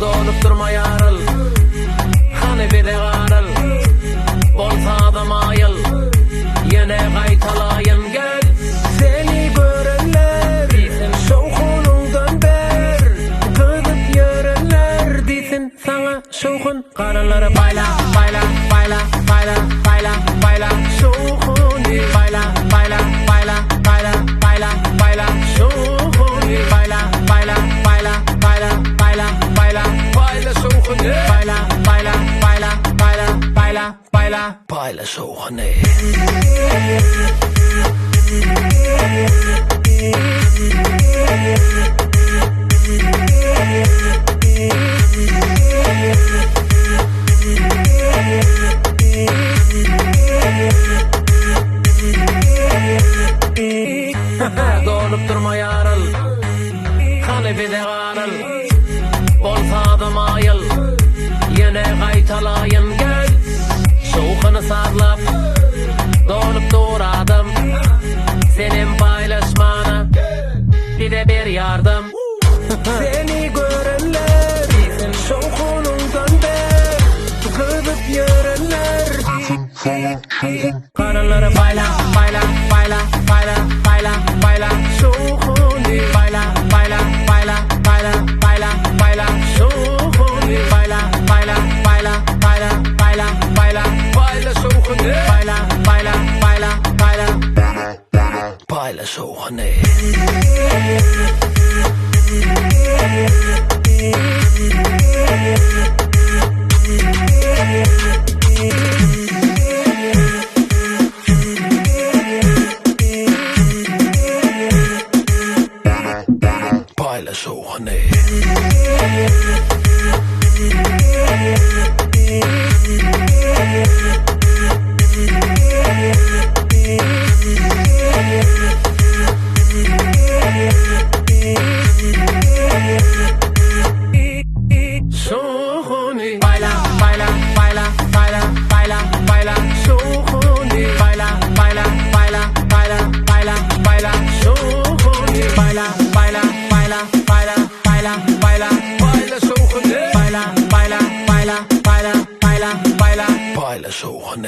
Dolup durma yarıl, hani bir de garıl, bolsa adam ayıl, yine qaytalayın gel. Seni görenler, şovkunundan ber, gıdıp yörenler, disin sana şovkun. Karınları bayla, bayla, bayla, bayla, bayla, bayla, şovkun. Bayla, bayla, bayla, bayla, bayla, bayla, şovkun. Bayla, bayla, bayla, bayla, bayla, bayla, bayla, şovkun. Bayla, bayla, bayla, bayla, bayla, bayla, bayla, şovkun. Dolup durma yarıl, hani bir de garıl, bolsa adam ayıl, yine qaytalayın gel. Şovkunu sarlap, dolup duradım, senin paylaşmana bir de bir yardım. Seni görenler, şovkunundan ber, gıdıp yörenler, karınları bayla, bayla, bayla, bayla, bayla, bayla, şovkun. Bayla, bayla, bayla, bayla, bayla, bayla, şovkun. Bayla, bayla, bayla, bayla, bayla, bayla, bayla, şovkun. Bayla, bayla, bayla, bayla, bayla, şovkun. Bayla, şovkun. Şovkun. Bayla, bayla, bayla, bayla, bayla, bayla, şovkun. Bayla, bayla, bayla, bayla, bayla, bayla, şovkun. Bayla, bayla, bayla, bayla, bayla, bayla, bayla, şovkun. Bayla, bayla, bayla, bayla, bayla, bayla, bayla, şovkun.